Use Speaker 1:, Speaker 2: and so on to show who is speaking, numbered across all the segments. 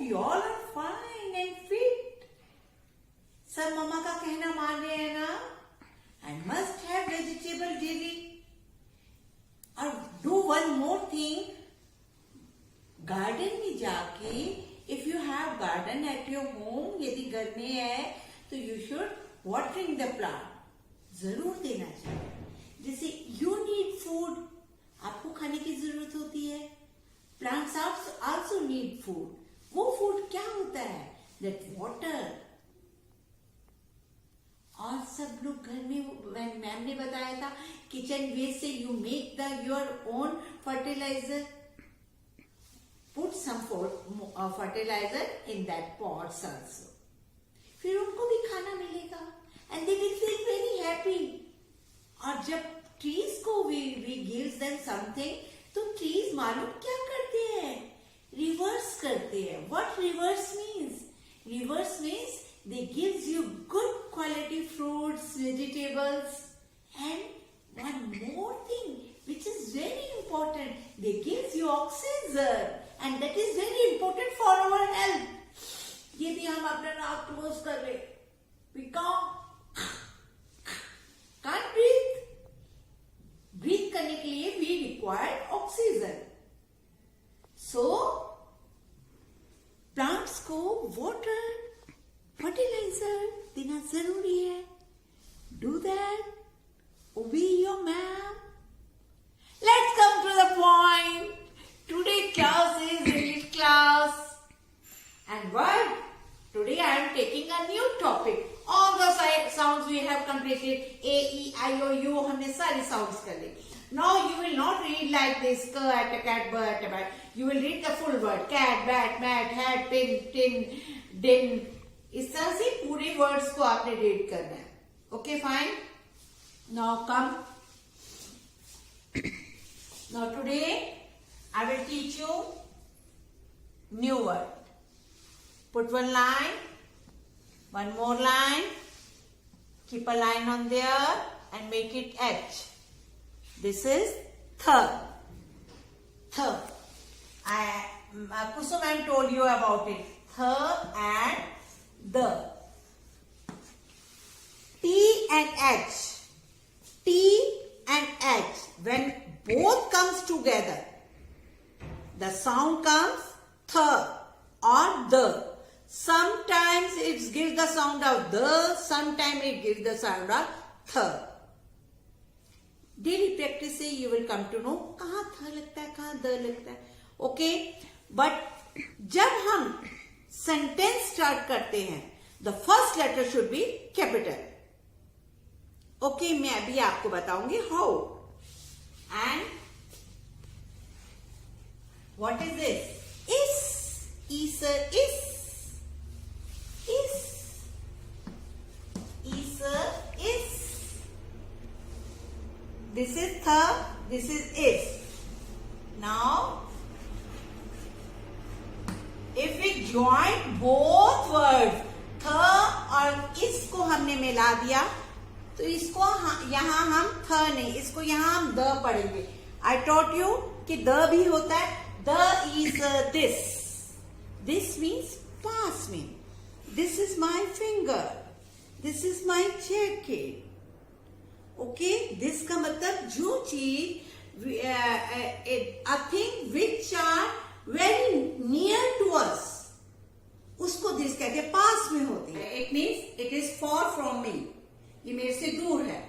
Speaker 1: you all are fine and fit. सब मम्मा का कहना मान रहे हैं ना? And must have vegetable daily. और do one more thing. Garden में जाके if you have garden at your home, यदि घर में है तो you should watering the plant. जरूर देना चाहिए. जैसे you need food, आपको खाने की जरूरत होती है. Plants also need food. वो food क्या होता है? That water. और सब लोग घर में, मैम ने बताया था किचन वेस्ट से you make your own fertilizer. Put some fertilizer in that pots also. फिर उनको भी खाना मिलेगा and they will feel very happy. और जब trees को we gives them something, तो trees मालूम क्या करते हैं? Reverse करते हैं. What reverse means? Reverse means they gives you good quality fruits, vegetables, and one more thing which is very important. They gives you oxygen, and that is very important for our health. यदि हम अपना नाक close कर ले, we can't breathe. Breathe करने के लिए we require oxygen. So plants को water, fertilizer देना जरूरी है. Do that. Obey your ma'am. Let's come to the point. Today class is English class. And what? Today I am taking a new topic. All the sounds we have completed. A, E, I, O, U. हमने सारी sounds कर ली. Now you will not read like this. Cat, cat, bird, bat. You will read the full word. Cat, bat, mat, hat, pin, tin, din. इस तरह से पूरे words को आपने read करना है. Okay, fine. Now come. Now today I will teach you new word. Put one line, one more line, keep a line on there and make it H. This is th. Th. Kusum ma'am told you about it. Th and the. T and H. T and H. When both comes together, the sound comes th or the. Sometimes it gives the sound of the, sometimes it gives the sound of th. Daily practice से you will come to know कहाँ th लगता है, कहाँ the लगता है. Okay? But जब हम sentence start करते हैं, the first letter should be capital. Okay? मैं अभी आपको बताऊंगी how. And what is this? Is. This is th, this is. Now, if we join both words, th और इस को हमने मिला दिया, तो इसको यहाँ हम थ नहीं, इसको यहाँ हम द पढ़ेंगे. I taught you कि द भी होता है. The is this. This means pass me. This is my finger. This is my jacket. Okay, this का मतलब जो चीज a thing which are very near to us, उसको this कहते हैं, पास में होती है. It means it is far from me. ये मेरे से दूर है.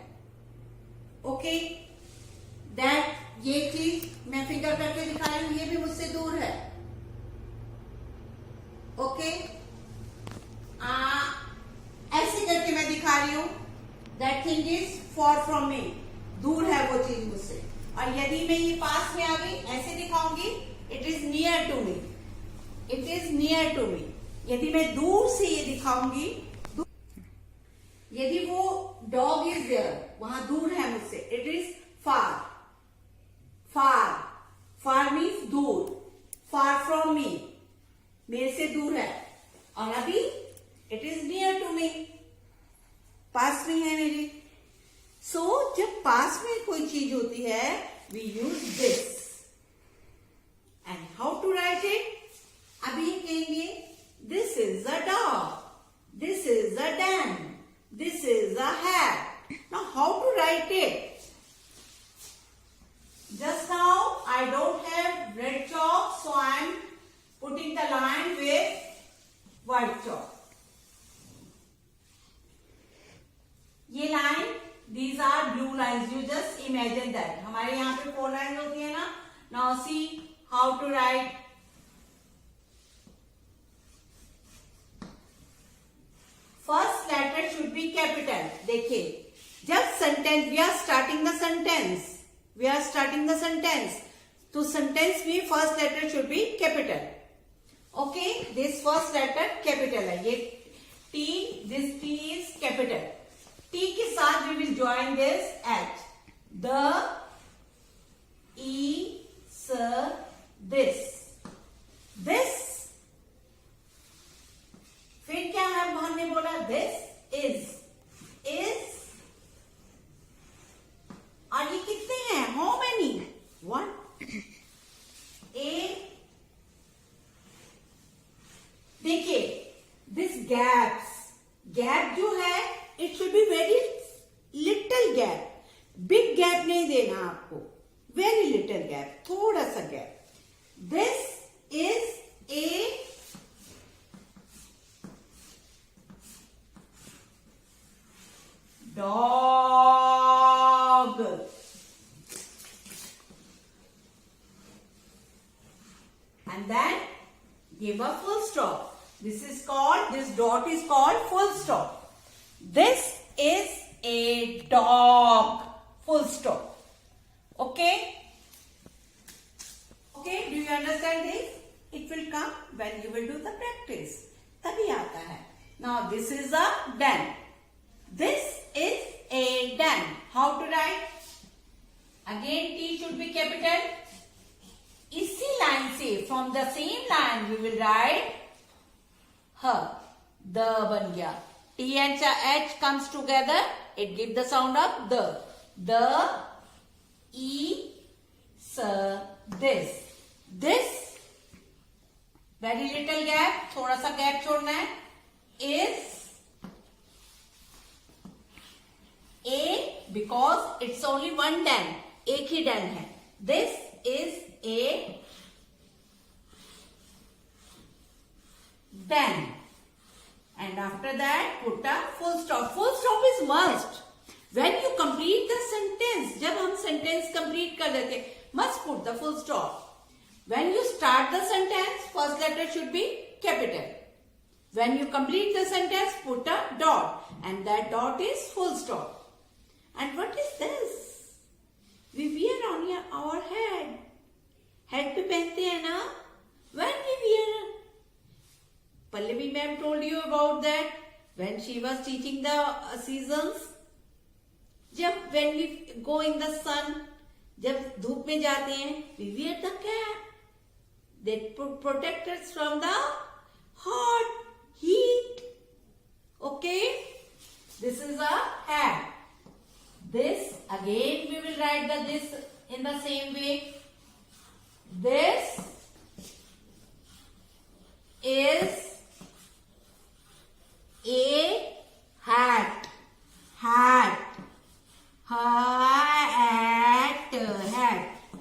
Speaker 1: Okay, that ये चीज मैं फिंगर करके दिखा रही हूँ, ये भी मुझसे दूर है. Okay, ऐसे करके मैं दिखा रही हूँ. That thing is far from me. दूर है वो चीज मुझसे. और यदि मैं ये पास में आ गई, ऐसे दिखाऊंगी, it is near to me. It is near to me. यदि मैं दूर से ये दिखाऊंगी, यदि वो dog is there, वहां दूर है मुझसे, it is far. Far. Far means दूर. Far from me. मेरे से दूर है. और अभी it is near to me. पास में है मेरी. So जब पास में कोई चीज होती है, we use this. And how to write it? अभी कहेंगे putting the line with white chalk. ये line, these are blue lines. You just imagine that. हमारे यहाँ पे 4 lines होती है ना. Now see how to write. First letter should be capital. देखिए, जब sentence, we are starting the sentence. तो sentence में first letter should be capital. Okay, this first letter capital है. ये T, this T is capital. T के साथ we will join this H. The, E, S, this. This. फिर क्या है हमने बोला? This is. और ये कितने हैं? How many? 1. A. देखिए, this gap जो है, it should be very little gap. Big gap नहीं देना आपको. Very little gap. थोड़ा सा gap. This is a dog. And then give a full stop. This dot is called full stop. This is a dog. Full stop. Okay? Okay, do you understand this? It will come when you will do the practice. तभी आता है. Now this is a den. This is a den. How to write? Again T should be capital. इसी line से, from the same line we will write her. The बन गया. T and H comes together. It gives the sound of the. The, E, S, this. This, very little gap, थोड़ा सा gap छोड़ना है. Is A, because it's only one den. एक ही den है. This is a den. And after that, put a full stop. Full stop is must. When you complete the sentence, जब हम sentence complete कर देते, must put the full stop. When you start the sentence, first letter should be capital. When you complete the sentence, put a dot. And that dot is full stop. And what is this? We wear on our head. Head पे पहनते हैं ना? When we wear. Pallavi ma'am told you about that when she was teaching the seasons. When we go in the sun, जब धूप में जाते हैं, we wear the cap. They protect us from the hot heat. Okay? This is a hat. This, again we will write this in the same way. This is a hat. Hat. Hat.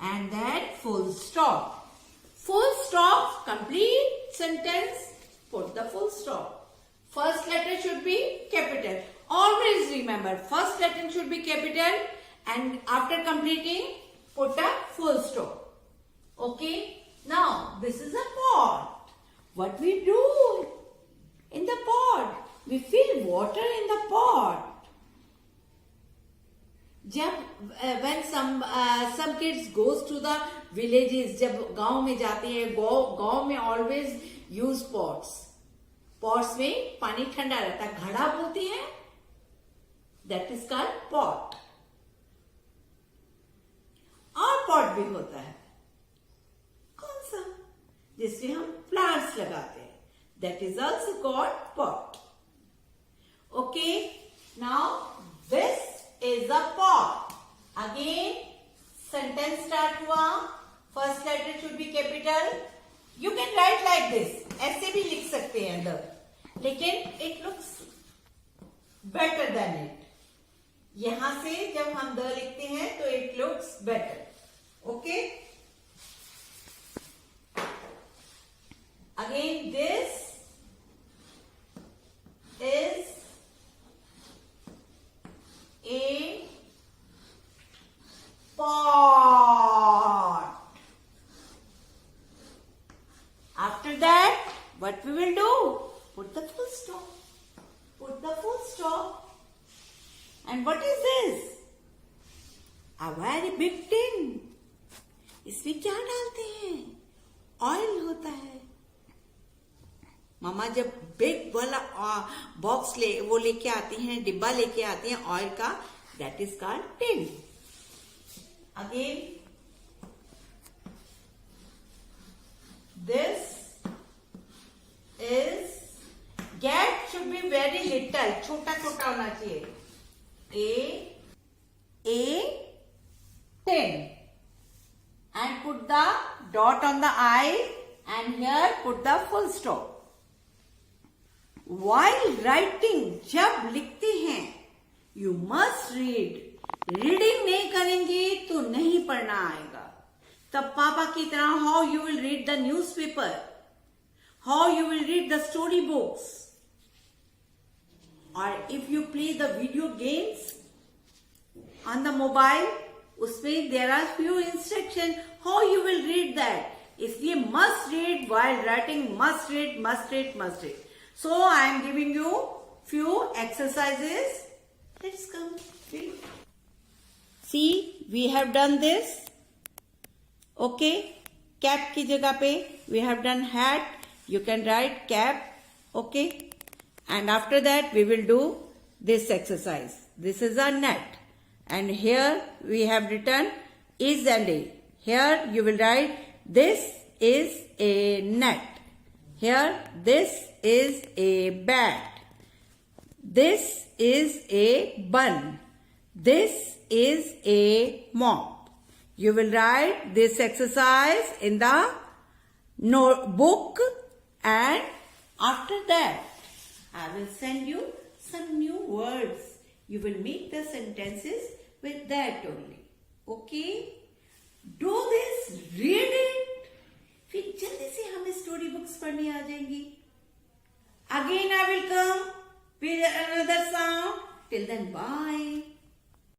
Speaker 1: And then full stop. Full stop, complete sentence, put the full stop. First letter should be capital. Always remember, first letter should be capital and after completing, put a full stop. Okay? Now, this is a pot. What we do in the pot? We fill water in the pot. When some kids goes to the villages, जब गांव में जाते हैं, गांव में always use pots. Pots में पानी ठंडा रहता है, घड़ा बोलते हैं. That is called pot. और pot भी होता है. कौन सा? जिसमें हम plants लगाते हैं. That is also called pot. Okay. Now this is a pot. Again, sentence start हुआ. First letter should be capital. You can write like this. ऐसे भी लिख सकते हैं अंदर. लेकिन it looks better than it. यहां से जब हम द लिखते हैं तो it looks better. Okay? Again, this is a pot. After that, what we will do? Put the full stop. Put the full stop. And what is this? A very big tin. इसमें क्या डालते हैं? Oil होता है. मामा जब big वाला box वो लेके आती हैं, डिब्बा लेके आती हैं ऑयल का, that is called tin. Again this is, gap should be very little, छोटा छोटा होना चाहिए. A tin. And put the dot on the I, and here put the full stop. While writing, जब लिखते हैं, you must read. रीडिंग नहीं करेंगे तो नहीं पढ़ना आएगा. तब पापा की तरह how you will read the newspaper, how you will read the story books, or if you play the video games on the mobile, उसमें there are few instructions how you will read that. इसलिए must read while writing, must read, must read, must read. So I am giving you few exercises. Let's come. See, we have done this. Okay, cap की जगह पे we have done hat. You can write cap. Okay, and after that we will do this exercise. This is a net. And here we have written is and a. Here you will write this is a net. Here this is a bat. This is a bun. This is a mop. You will write this exercise in the notebook, and after that I will send you some new words. You will make the sentences with that only. Okay? Do this, read it. फिर जल्दी से हमें story books पढ़नी आ जाएंगी. Again I will come with another sound. Till then, bye.